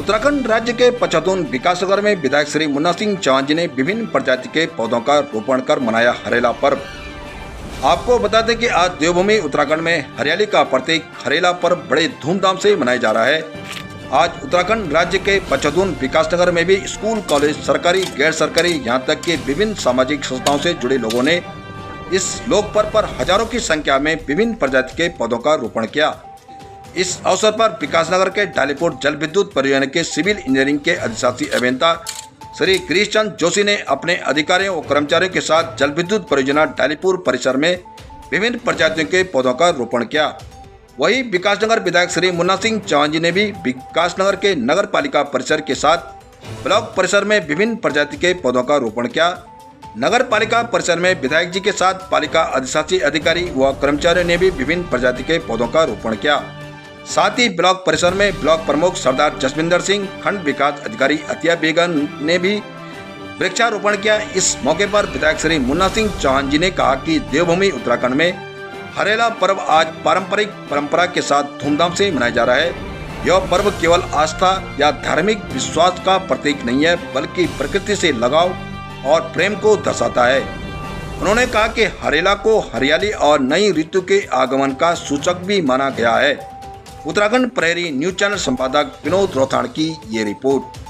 उत्तराखंड राज्य के पचतून विकासनगर में विधायक श्री मुन्ना सिंह चौहान जी ने विभिन्न प्रजाति के पौधों का रोपण कर मनाया हरेला पर्व। आपको बता दें कि आज देवभूमि उत्तराखंड में हरियाली का प्रतीक हरेला पर्व बड़े धूमधाम से मनाया जा रहा है। आज उत्तराखंड राज्य के पचतून विकासनगर में भी स्कूल, कॉलेज, सरकारी, गैर सरकारी, यहाँ तक कि विभिन्न सामाजिक संस्थाओं से जुड़े लोगों ने इस लोक पर्व पर हजारों की संख्या में विभिन्न प्रजाति के पौधों का रोपण किया। इस अवसर पर विकासनगर के डालीपुर जल विद्युत परियोजना के सिविल इंजीनियरिंग के अधिशासी अभियंता श्री गिरीश चंद जोशी ने अपने अधिकारियों और कर्मचारियों के साथ जल विद्युत परियोजना डालीपुर परिसर में विभिन्न प्रजातियों के पौधों का रोपण किया। वहीं विकासनगर विधायक श्री मुन्ना सिंह चौहान जी ने भी विकासनगर के नगर पालिका परिसर के साथ ब्लॉक परिसर में विभिन्न प्रजाति के पौधों का रोपण किया। नगर पालिका परिसर में विधायक जी के साथ पालिका अधिशासी अधिकारी व कर्मचारियों ने भी विभिन्न प्रजाति के पौधों का रोपण किया। साथ ही ब्लॉक परिसर में ब्लॉक प्रमुख सरदार जसविंदर सिंह, खंड विकास अधिकारी अतिया बेगम ने भी वृक्षारोपण किया। इस मौके पर विधायक श्री मुन्ना सिंह चौहान जी ने कहा कि देवभूमि उत्तराखंड में हरेला पर्व आज पारंपरिक परंपरा के साथ धूमधाम से मनाया जा रहा है। यह पर्व केवल आस्था या धार्मिक विश्वास का प्रतीक नहीं है, बल्कि प्रकृति से लगाव और प्रेम को दर्शाता है। उन्होंने कहा कि हरेला को हरियाली और नई ऋतु के आगमन का सूचक भी माना गया है। उत्तराखंड प्रहरी न्यूज चैनल संपादक विनोद रोथाड़ की ये रिपोर्ट।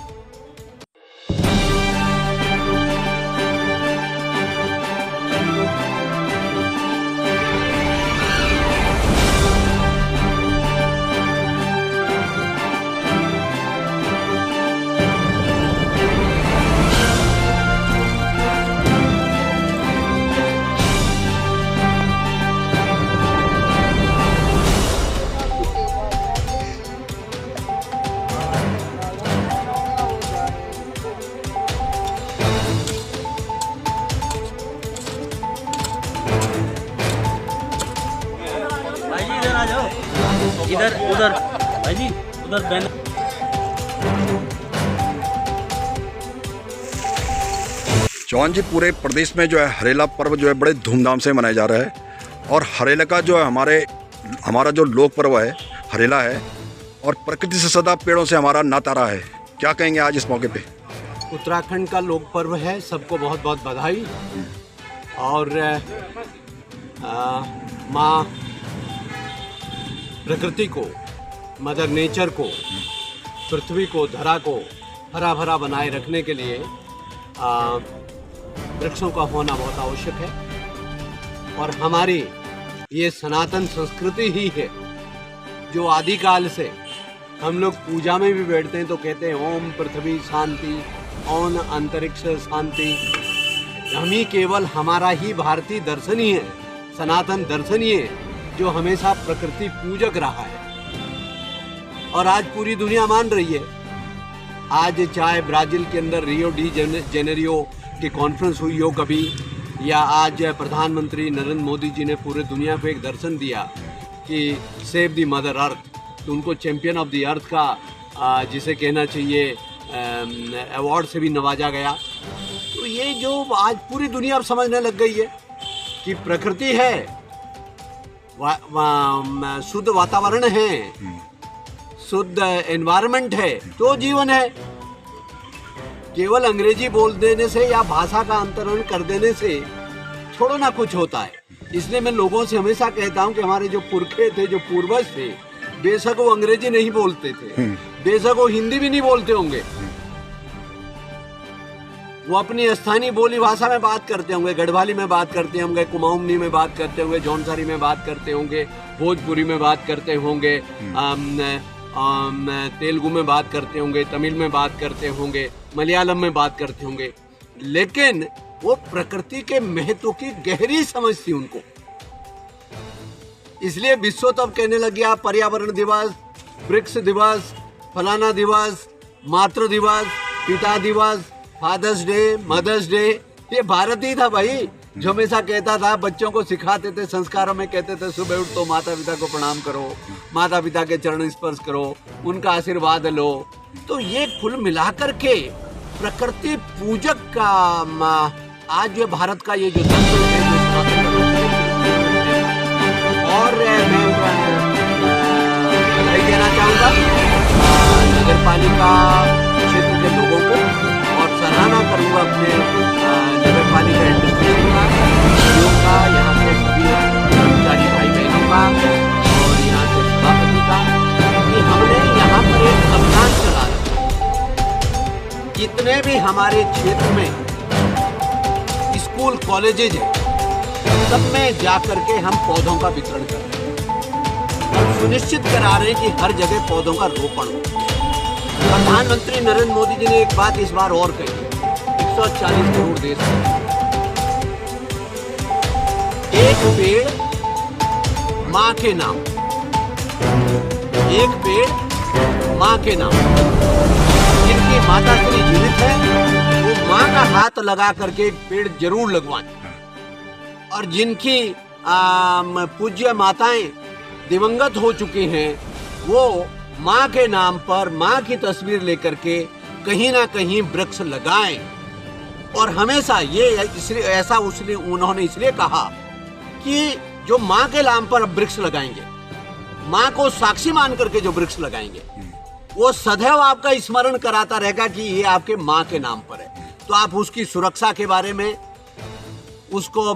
इधर उधर भाई जी उधर बैनर। चौहान जी, पूरे प्रदेश में जो है हरेला पर्व जो है बड़े धूमधाम से मनाया जा रहा है और हरेला का जो है हमारा जो लोक पर्व है हरेला है और प्रकृति से सदा पेड़ों से हमारा नाता रहा है। क्या कहेंगे आज इस मौके पे? उत्तराखंड का लोक पर्व है, सबको बहुत बहुत बधाई। और माँ प्रकृति को, मदर नेचर को, पृथ्वी को, धरा को हरा भरा बनाए रखने के लिए वृक्षों का होना बहुत आवश्यक है। और हमारी ये सनातन संस्कृति ही है जो आदिकाल से हम लोग पूजा में भी बैठते हैं तो कहते हैं ओम पृथ्वी शांति, ओम अंतरिक्ष शांति। हम ही केवल हमारा ही भारतीय दर्शन ही है, सनातन दर्शन ही है जो हमेशा प्रकृति पूजक रहा है और आज पूरी दुनिया मान रही है। आज चाहे ब्राजील के अंदर रियो डी जेनेरियो की कॉन्फ्रेंस हुई हो कभी, या आज प्रधानमंत्री नरेंद्र मोदी जी ने पूरे दुनिया को एक दर्शन दिया कि सेव द मदर अर्थ, तो उनको चैंपियन ऑफ द अर्थ का जिसे कहना चाहिए अवार्ड से भी नवाजा गया। तो ये जो आज पूरी दुनिया अब समझने लग गई है कि प्रकृति है, शुद्ध वातावरण है, शुद्ध एनवायरनमेंट है तो जीवन है। केवल अंग्रेजी बोल देने से या भाषा का अंतरण कर देने से थोड़ा ना कुछ होता है। इसलिए मैं लोगों से हमेशा कहता हूं कि हमारे जो पुरखे थे, जो पूर्वज थे, बेशक वो अंग्रेजी नहीं बोलते थे, बेशक वो हिंदी भी नहीं बोलते होंगे, वो अपनी स्थानीय बोली भाषा में बात करते होंगे, गढ़वाली में बात करते होंगे, कुमाऊनी में बात करते होंगे, जौनसारी में बात करते होंगे, भोजपुरी में बात करते होंगे, तेलुगु में बात करते होंगे, तमिल में बात करते होंगे, मलयालम में बात करते होंगे, लेकिन वो प्रकृति के महत्व की गहरी समझ थी उनको। इसलिए विश्व तब कहने लग गया पर्यावरण दिवस, वृक्ष दिवस, फलाना दिवस, मातृ दिवस, पिता दिवस, फादर्स डे, मदर्स डे। ये भारत ही था भाई जो हमेशा कहता था, बच्चों को सिखाते थे, संस्कारों में कहते थे सुबह उठ तो माता पिता को प्रणाम करो, माता पिता के चरण स्पर्श करो, उनका आशीर्वाद लो। तो ये कुल मिलाकर के प्रकृति पूजक का आज ये भारत का ये जो दर्शन है, और मैं बधाई देना चाहूँगा नगर पालिका क्षेत्र के लोगों को और सराहना करूँगा अपने नगर पालिका एडमिनिस्ट्रेशन का, सीईओ का, यहाँ के सभी कर्मचारी भाई बहनों का और यहाँ के सभापति का कि हमने यहाँ पर एक अभियान चला रखा। जितने भी हमारे क्षेत्र में स्कूल कॉलेजेज हैं सब में जाकर के हम पौधों का वितरण कर रहे हैं और सुनिश्चित करा रहे हैं कि हर जगह पौधों का रोपण हो। प्रधानमंत्री नरेंद्र मोदी जी ने एक बात इस बार और कही, 140 करोड़ देश में एक पेड़ माँ के नाम, एक पेड़ माँ के नाम। जिनकी माता श्री जीवित है वो माँ का हाथ लगा करके एक पेड़ जरूर लगवाएं और जिनकी पूज्य माताएं दिवंगत हो चुकी हैं वो माँ के नाम पर माँ की तस्वीर लेकर के कहीं ना कहीं वृक्ष लगाएं। और हमेशा ये इसलिए ऐसा उन्होंने इसलिए कहा कि जो माँ के नाम पर वृक्ष लगाएंगे, माँ को साक्षी मान करके जो वृक्ष लगाएंगे वो सदैव आपका स्मरण कराता रहेगा कि ये आपके माँ के नाम पर है। तो आप उसकी सुरक्षा के बारे में, उसको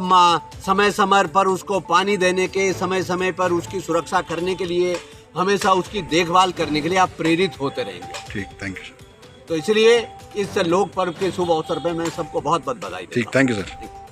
समय समय पर उसको पानी देने के, समय समय पर उसकी सुरक्षा करने के लिए, हमेशा उसकी देखभाल करने के लिए आप प्रेरित होते रहेंगे। ठीक, थैंक यू सर। तो इसलिए इस लोक पर्व के शुभ अवसर पर मैं सबको बहुत बहुत बधाई देता हूं। ठीक, थैंक यू सर।